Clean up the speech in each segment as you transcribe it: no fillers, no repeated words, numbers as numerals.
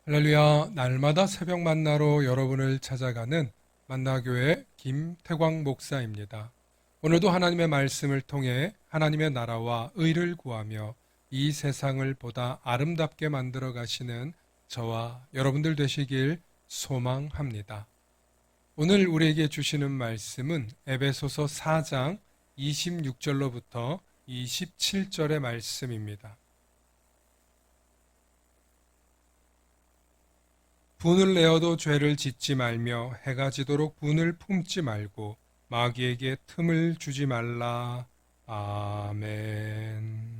할렐루야, 날마다 새벽 만나러 여러분을 찾아가는 만나교회 김태광 목사입니다. 오늘도 하나님의 말씀을 통해 하나님의 나라와 의를 구하며 이 세상을 보다 아름답게 만들어 가시는 저와 여러분들 되시길 소망합니다. 오늘 우리에게 주시는 말씀은 에베소서 4장 26절로부터 27절의 말씀입니다. 분을 내어도 죄를 짓지 말며 해가 지도록 분을 품지 말고 마귀에게 틈을 주지 말라. 아멘.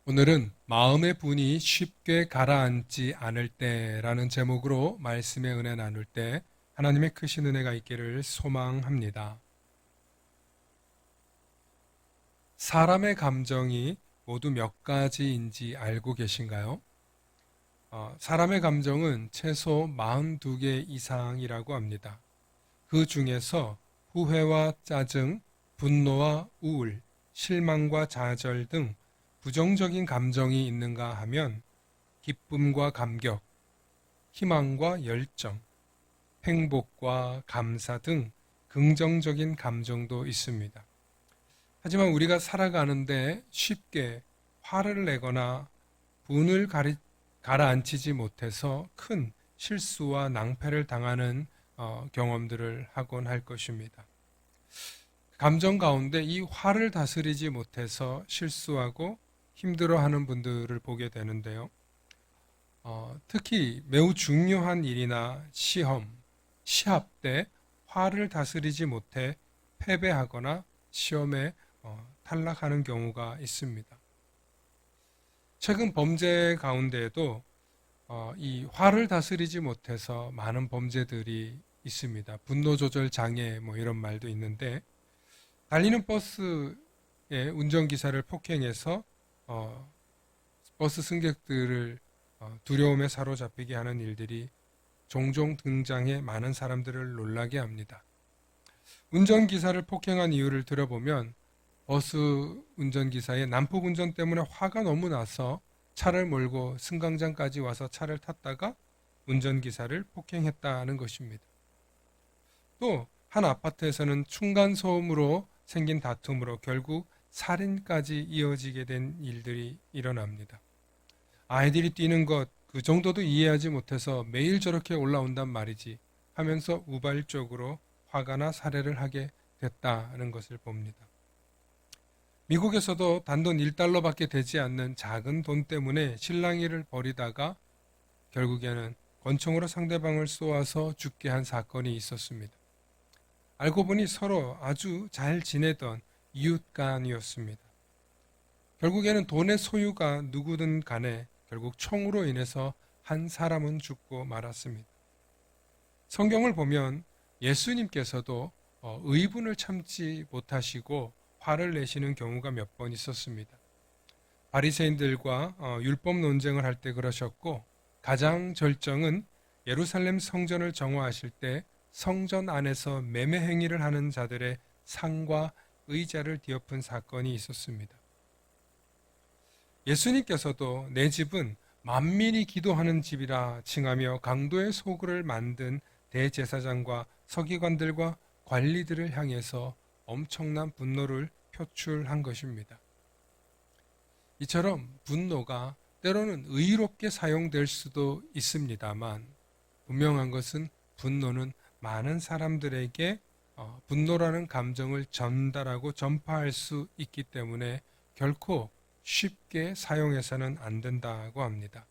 오늘은 마음의 분이 쉽게 가라앉지 않을 때라는 제목으로 말씀의 은혜 나눌 때 하나님의 크신 은혜가 있기를 소망합니다. 사람의 감정이 모두 몇 가지인지 알고 계신가요? 사람의 감정은 최소 42개 이상이라고 합니다. 그 중에서 후회와 짜증, 분노와 우울, 실망과 좌절 등 부정적인 감정이 있는가 하면 기쁨과 감격, 희망과 열정, 행복과 감사 등 긍정적인 감정도 있습니다. 하지만 우리가 살아가는데 쉽게 화를 내거나 분을 가라앉히지 못해서 큰 실수와 낭패를 당하는 경험들을 하곤 할 것입니다. 감정 가운데 이 화를 다스리지 못해서 실수하고 힘들어하는 분들을 보게 되는데요. 특히 매우 중요한 일이나 시험, 시합 때 화를 다스리지 못해 패배하거나 시험에 탈락하는 경우가 있습니다. 최근 범죄 가운데에도 이 화를 다스리지 못해서 많은 범죄들이 있습니다. 분노 조절 장애 이런 말도 있는데 달리는 버스의 운전기사를 폭행해서 버스 승객들을 두려움에 사로잡히게 하는 일들이 종종 등장해 많은 사람들을 놀라게 합니다. 운전기사를 폭행한 이유를 들어보면 버스 운전기사의 난폭 운전 때문에 화가 너무 나서 차를 몰고 승강장까지 와서 차를 탔다가 운전기사를 폭행했다는 것입니다. 또 한 아파트에서는 층간소음으로 생긴 다툼으로 결국 살인까지 이어지게 된 일들이 일어납니다. 아이들이 뛰는 것 그 정도도 이해하지 못해서 매일 저렇게 올라온단 말이지 하면서 우발적으로 화가나 살해를 하게 됐다는 것을 봅니다. 미국에서도 단돈 1달러밖에 되지 않는 작은 돈 때문에 실랑이를 벌이다가 결국에는 권총으로 상대방을 쏘아서 죽게 한 사건이 있었습니다. 알고 보니 서로 아주 잘 지내던 이웃 간이었습니다. 결국에는 돈의 소유가 누구든 간에 결국 총으로 인해서 한 사람은 죽고 말았습니다. 성경을 보면 예수님께서도 의분을 참지 못하시고 화를 내시는 경우가 몇 번 있었습니다. 바리새인들과 율법 논쟁을 할 때 그러셨고 가장 절정은 예루살렘 성전을 정화하실 때 성전 안에서 매매 행위를 하는 자들의 상과 의자를 뒤엎은 사건이 있었습니다. 예수님께서도 내 집은 만민이 기도하는 집이라 칭하며 강도의 소굴을 만든 대제사장과 서기관들과 관리들을 향해서 엄청난 분노를 표출한 것입니다. 이처럼 분노가 때로는 의롭게 사용될 수도 있습니다만 분명한 것은 분노는 많은 사람들에게 분노라는 감정을 전달하고 전파할 수 있기 때문에 결코 쉽게 사용해서는 안 된다고 합니다.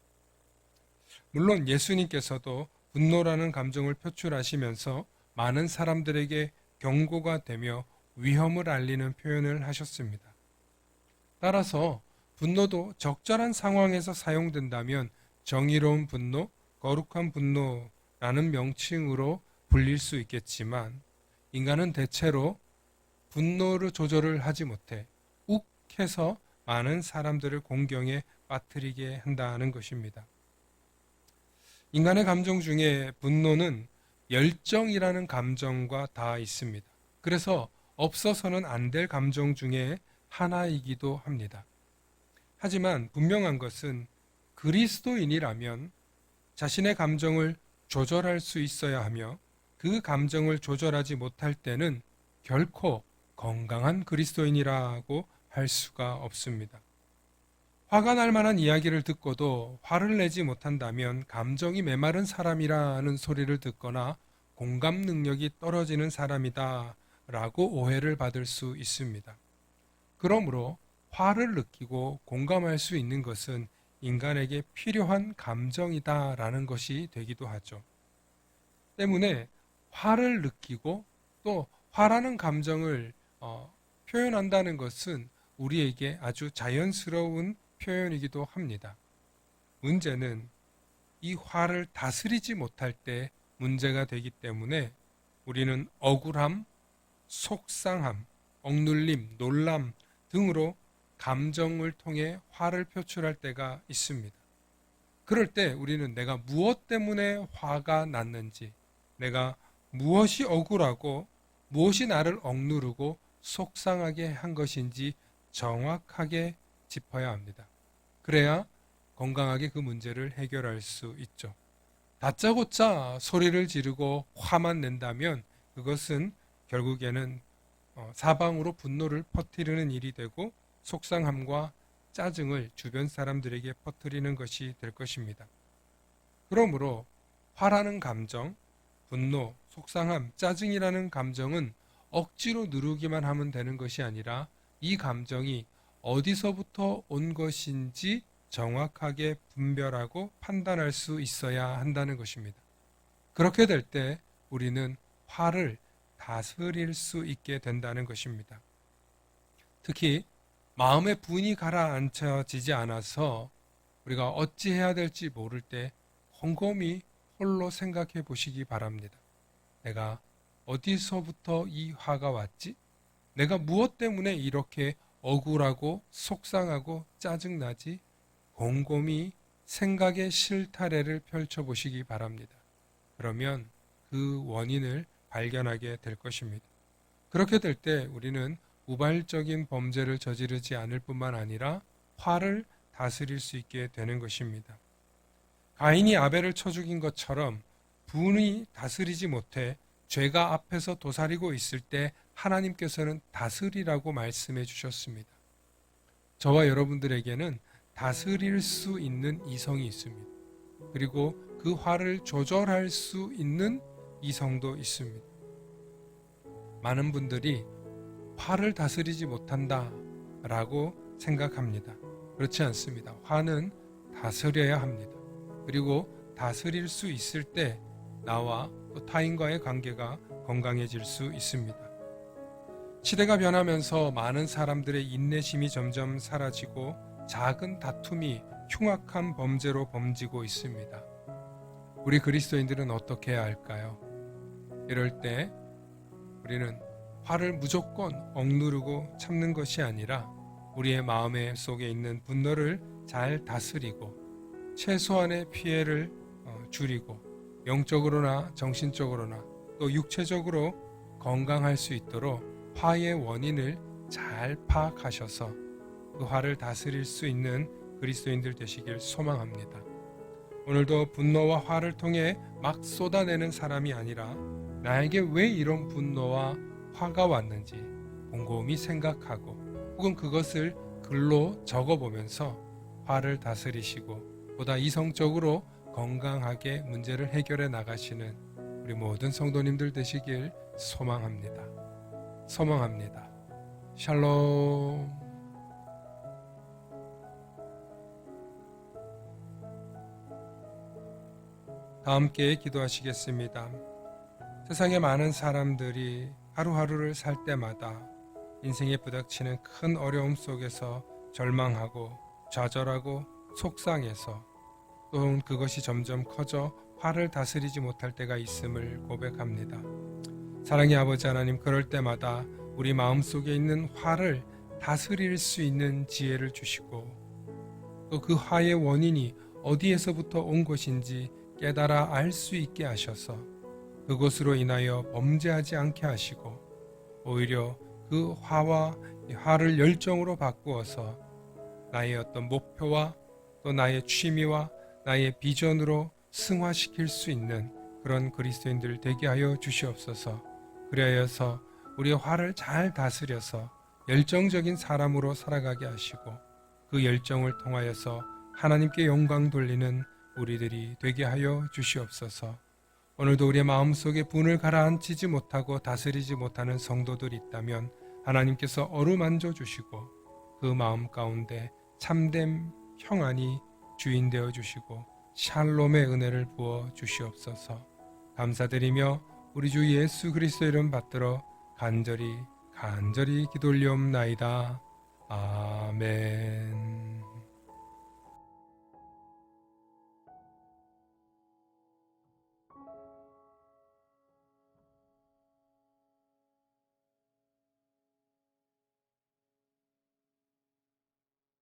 물론 예수님께서도 분노라는 감정을 표출하시면서 많은 사람들에게 경고가 되며 위험을 알리는 표현을 하셨습니다. 따라서 분노도 적절한 상황에서 사용된다면 정의로운 분노, 거룩한 분노라는 명칭으로 불릴 수 있겠지만 인간은 대체로 분노를 조절을 하지 못해 욱해서 많은 사람들을 공경에 빠뜨리게 한다는 것입니다. 인간의 감정 중에 분노는 열정이라는 감정과 다 있습니다. 그래서 없어서는 안 될 감정 중에 하나이기도 합니다. 하지만 분명한 것은 그리스도인이라면 자신의 감정을 조절할 수 있어야 하며 그 감정을 조절하지 못할 때는 결코 건강한 그리스도인이라고 할 수가 없습니다. 화가 날 만한 이야기를 듣고도 화를 내지 못한다면 감정이 메마른 사람이라는 소리를 듣거나 공감 능력이 떨어지는 사람이다 라고 오해를 받을 수 있습니다. 그러므로 화를 느끼고 공감할 수 있는 것은 인간에게 필요한 감정이다 라는 것이 되기도 하죠. 때문에 화를 느끼고 또 화라는 감정을 표현한다는 것은 우리에게 아주 자연스러운 표현이기도 합니다. 문제는 이 화를 다스리지 못할 때 문제가 되기 때문에 우리는 억울함, 속상함, 억눌림, 놀람 등으로 감정을 통해 화를 표출할 때가 있습니다. 그럴 때 우리는 내가 무엇 때문에 화가 났는지, 내가 무엇이 억울하고 무엇이 나를 억누르고 속상하게 한 것인지 정확하게 짚어야 합니다. 그래야 건강하게 그 문제를 해결할 수 있죠. 다짜고짜 소리를 지르고 화만 낸다면 그것은 결국에는 사방으로 분노를 퍼뜨리는 일이 되고 속상함과 짜증을 주변 사람들에게 퍼뜨리는 것이 될 것입니다. 그러므로 화라는 감정, 분노, 속상함, 짜증이라는 감정은 억지로 누르기만 하면 되는 것이 아니라 이 감정이 어디서부터 온 것인지 정확하게 분별하고 판단할 수 있어야 한다는 것입니다. 그렇게 될 때 우리는 화를 다스릴 수 있게 된다는 것입니다. 특히 마음의 분이 가라앉혀지지 않아서 우리가 어찌해야 될지 모를 때 곰곰이 홀로 생각해 보시기 바랍니다. 내가 어디서부터 이 화가 왔지? 내가 무엇 때문에 이렇게 억울하고 속상하고 짜증나지? 곰곰이 생각의 실타래를 펼쳐보시기 바랍니다. 그러면 그 원인을 발견하게 될 것입니다. 그렇게 될 때 우리는 우발적인 범죄를 저지르지 않을 뿐만 아니라 화를 다스릴 수 있게 되는 것입니다. 가인이 아벨을 쳐 죽인 것처럼 분이 다스리지 못해 죄가 앞에서 도사리고 있을 때 하나님께서는 다스리라고 말씀해 주셨습니다. 저와 여러분들에게는 다스릴 수 있는 이성이 있습니다. 그리고 그 화를 조절할 수 있는 이성도 있습니다. 많은 분들이 화를 다스리지 못한다 라고 생각합니다. 그렇지 않습니다. 화는 다스려야 합니다. 그리고 다스릴 수 있을 때 나와 또 타인과의 관계가 건강해질 수 있습니다. 시대가 변하면서 많은 사람들의 인내심이 점점 사라지고 작은 다툼이 흉악한 범죄로 번지고 있습니다. 우리 그리스도인들은 어떻게 해야 할까요? 이럴 때 우리는 화를 무조건 억누르고 참는 것이 아니라 우리의 마음 속에 있는 분노를 잘 다스리고 최소한의 피해를 줄이고 영적으로나 정신적으로나 또 육체적으로 건강할 수 있도록 화의 원인을 잘 파악하셔서 그 화를 다스릴 수 있는 그리스도인들 되시길 소망합니다. 오늘도 분노와 화를 통해 막 쏟아내는 사람이 아니라 나에게 왜 이런 분노와 화가 왔는지 곰곰이 생각하고 혹은 그것을 글로 적어보면서 화를 다스리시고 보다 이성적으로 건강하게 문제를 해결해 나가시는 우리 모든 성도님들 되시길 소망합니다. 소망합니다. 샬롬. 다 함께 기도하시겠습니다. 세상에 많은 사람들이 하루하루를 살 때마다 인생에 부닥치는 큰 어려움 속에서 절망하고 좌절하고 속상해서 또 그것이 점점 커져 화를 다스리지 못할 때가 있음을 고백합니다. 사랑의 아버지 하나님, 그럴 때마다 우리 마음속에 있는 화를 다스릴 수 있는 지혜를 주시고 또 그 화의 원인이 어디에서부터 온 것인지 깨달아 알 수 있게 하셔서 그것으로 인하여 범죄하지 않게 하시고 오히려 그 화와 화를 열정으로 바꾸어서 나의 어떤 목표와 또 나의 취미와 나의 비전으로 승화시킬 수 있는 그런 그리스도인들 되게 하여 주시옵소서. 그리하여서 우리의 화를 잘 다스려서 열정적인 사람으로 살아가게 하시고 그 열정을 통하여서 하나님께 영광 돌리는 우리들이 되게 하여 주시옵소서. 오늘도 우리의 마음속에 분을 가라앉히지 못하고 다스리지 못하는 성도들이 있다면 하나님께서 어루만져 주시고 그 마음 가운데 참된 평안이 주인 되어 주시고 샬롬의 은혜를 부어 주시옵소서. 감사드리며 우리 주 예수 그리스도 이름 받들어 간절히 기도 올리옵나이다. 아멘.